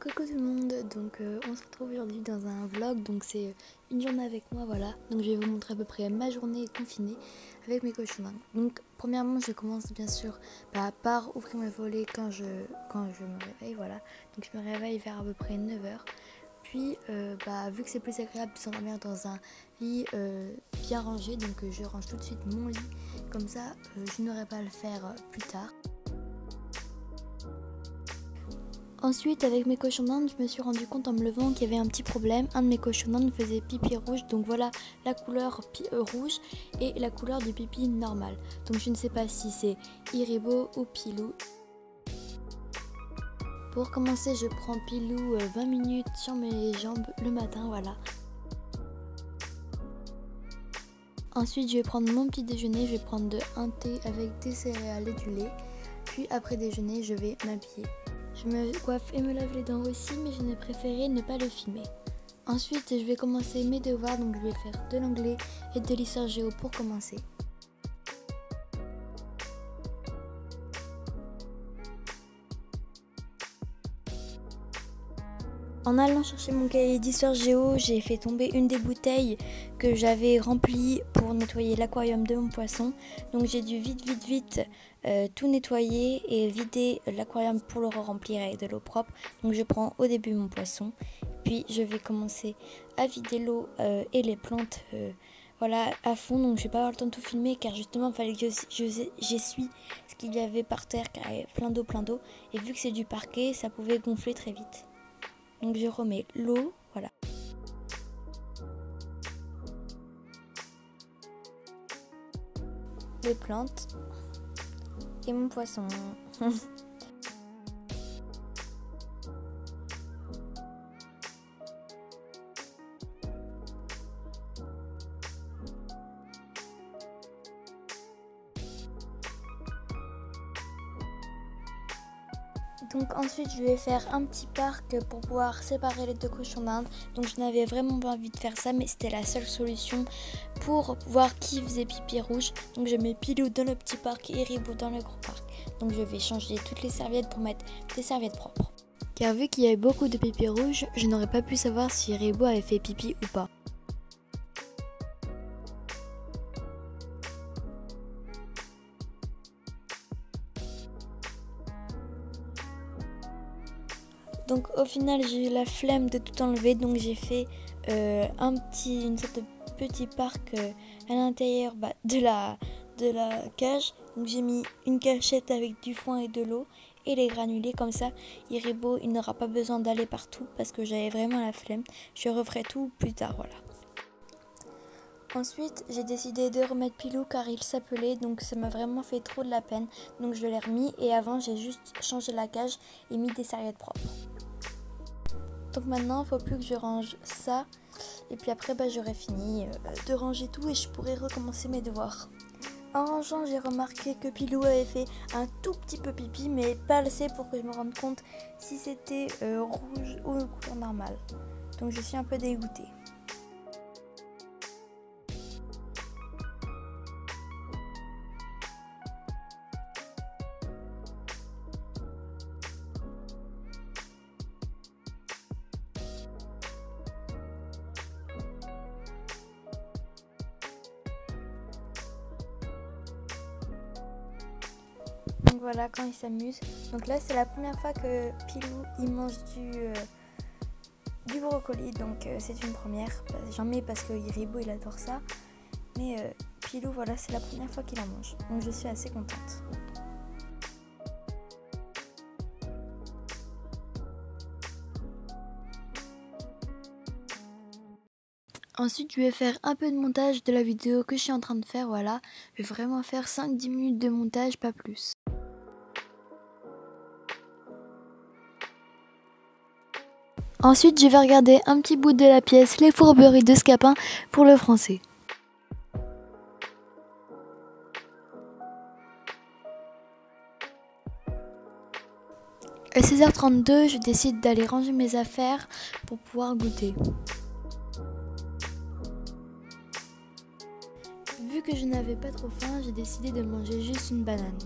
Coucou tout le monde, donc on se retrouve aujourd'hui dans un vlog, donc c'est une journée avec moi, voilà. Donc je vais vous montrer à peu près ma journée confinée avec mes cochons d'Inde. Donc premièrement je commence bien sûr par ouvrir mes volets quand je me réveille, voilà. Donc je me réveille vers à peu près 9h. Puis vu que c'est plus agréable de s'endormir dans un lit bien rangé, donc je range tout de suite mon lit, comme ça je n'aurai pas à le faire plus tard. Ensuite, avec mes cochons d'Inde, je me suis rendu compte en me levant qu'il y avait un petit problème. Un de mes cochons d'Inde faisait pipi rouge, donc voilà la couleur rouge et la couleur du pipi normal. Donc je ne sais pas si c'est Iribo ou Pilou. Pour commencer, je prends Pilou 20 minutes sur mes jambes le matin, voilà. Ensuite, je vais prendre mon petit déjeuner, je vais prendre un thé avec des céréales et du lait. Puis après déjeuner, je vais m'habiller. Je me coiffe et me lave les dents aussi, mais je n'ai préféré ne pas le filmer. Ensuite, je vais commencer mes devoirs, donc je vais faire de l'anglais et de l'histoire géo pour commencer. En allant chercher mon cahier d'histoire géo, j'ai fait tomber une des bouteilles que j'avais remplies pour nettoyer l'aquarium de mon poisson. Donc j'ai dû vite tout nettoyer et vider l'aquarium pour le remplir avec de l'eau propre. Donc je prends au début mon poisson, puis je vais commencer à vider l'eau et les plantes voilà, à fond. Donc je vais pas avoir le temps de tout filmer car justement il fallait que j'essuie ce qu'il y avait par terre car il y avait plein d'eau. Et vu que c'est du parquet, ça pouvait gonfler très vite. Donc je remets l'eau, voilà. Les plantes et mon poisson. Donc ensuite je vais faire un petit parc pour pouvoir séparer les deux cochons d'Inde. Donc je n'avais vraiment pas envie de faire ça, mais c'était la seule solution pour voir qui faisait pipi rouge. Donc je mets Pilou dans le petit parc et Ribou dans le gros parc. Donc je vais changer toutes les serviettes pour mettre des serviettes propres. Car vu qu'il y avait beaucoup de pipi rouge, je n'aurais pas pu savoir si Ribou avait fait pipi ou pas. Donc au final j'ai eu la flemme de tout enlever, donc j'ai fait une sorte de petit parc à l'intérieur de la cage. Donc j'ai mis une cachette avec du foin et de l'eau et les granulés, comme ça Iribo il n'aura pas besoin d'aller partout parce que j'avais vraiment la flemme. Je referai tout plus tard, voilà. Ensuite j'ai décidé de remettre Pilou car il s'appelait, donc ça m'a vraiment fait trop de la peine. Donc je l'ai remis et avant j'ai juste changé la cage et mis des serviettes propres. Donc maintenant, il ne faut plus que je range ça. Et puis après, j'aurai fini de ranger tout et je pourrai recommencer mes devoirs. En rangeant, j'ai remarqué que Pilou avait fait un tout petit peu pipi, mais pas assez pour que je me rende compte si c'était rouge ou couleur normale. Donc je suis un peu dégoûtée. Donc voilà, quand il s'amuse. Donc là c'est la première fois que Pilou il mange du brocoli, donc c'est une première. J'en mets parce que Iribo il adore ça. Mais Pilou, voilà, c'est la première fois qu'il en mange. Donc je suis assez contente. Ensuite, je vais faire un peu de montage de la vidéo que je suis en train de faire, voilà. Je vais vraiment faire 5-10 minutes de montage, pas plus. Ensuite, je vais regarder un petit bout de la pièce, les fourberies de Scapin pour le français. À 16h32, je décide d'aller ranger mes affaires pour pouvoir goûter. Vu que je n'avais pas trop faim, j'ai décidé de manger juste une banane.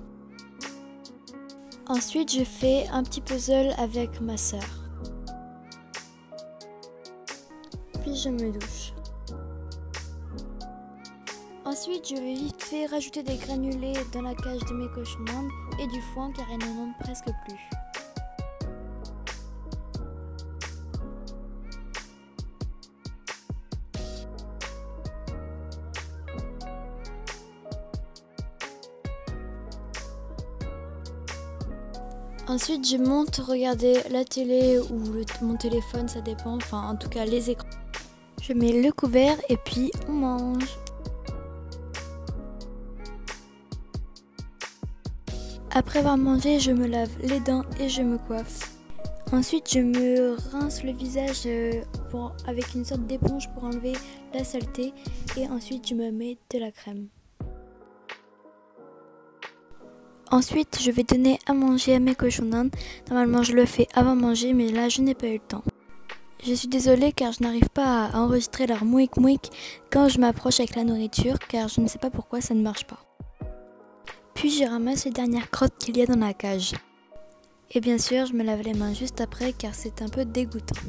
Ensuite, je fais un petit puzzle avec ma sœur. puis je me douche. Ensuite, je vais vite fait rajouter des granulés dans la cage de mes cochons d'Inde et du foin car ils n'en ont presque plus. Ensuite, je monte regarder la télé ou mon téléphone, ça dépend, enfin en tout cas les écrans. Je mets le couvert et puis on mange. Après avoir mangé, je me lave les dents et je me coiffe. Ensuite, je me rince le visage avec une sorte d'éponge pour enlever la saleté et ensuite je me mets de la crème. Ensuite, je vais donner à manger à mes cochons d'Inde. Normalement, je le fais avant manger, mais là, je n'ai pas eu le temps. Je suis désolée car je n'arrive pas à enregistrer leur mouik mouik quand je m'approche avec la nourriture, car je ne sais pas pourquoi ça ne marche pas. Puis je ramasse les dernières crottes qu'il y a dans la cage. Et bien sûr, je me lave les mains juste après car c'est un peu dégoûtant.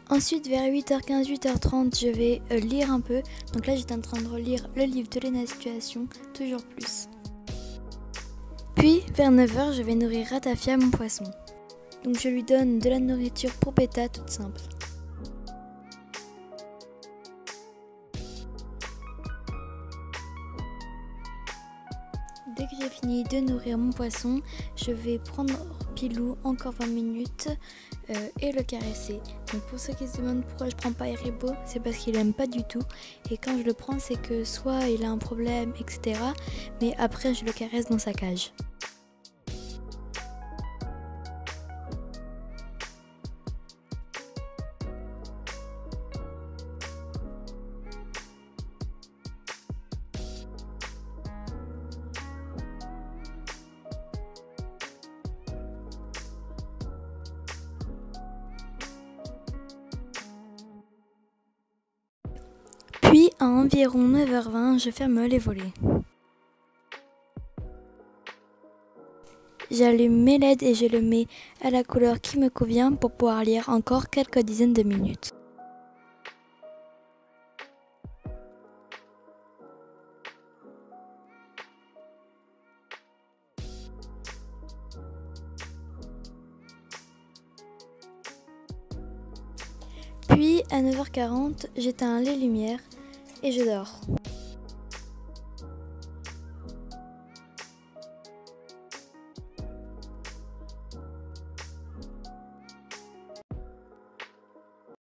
Ensuite, vers 8h15, 8h30, je vais lire un peu. Donc là, j'étais en train de relire le livre de Léna Situation, toujours plus. Puis, vers 9h, je vais nourrir Ratafia, mon poisson. Donc je lui donne de la nourriture pour bêta toute simple. Dès que j'ai fini de nourrir mon poisson, je vais prendre Pilou encore 20 minutes et le caresser. Donc pour ceux qui se demandent pourquoi je prends pas Haribo, c'est parce qu'il aime pas du tout. Et quand je le prends, c'est que soit il a un problème, etc. Mais après, je le caresse dans sa cage. Puis à environ 9h20, je ferme les volets. J'allume mes LED et je le mets à la couleur qui me convient pour pouvoir lire encore quelques dizaines de minutes. Puis à 9h40, j'éteins les lumières et je dors.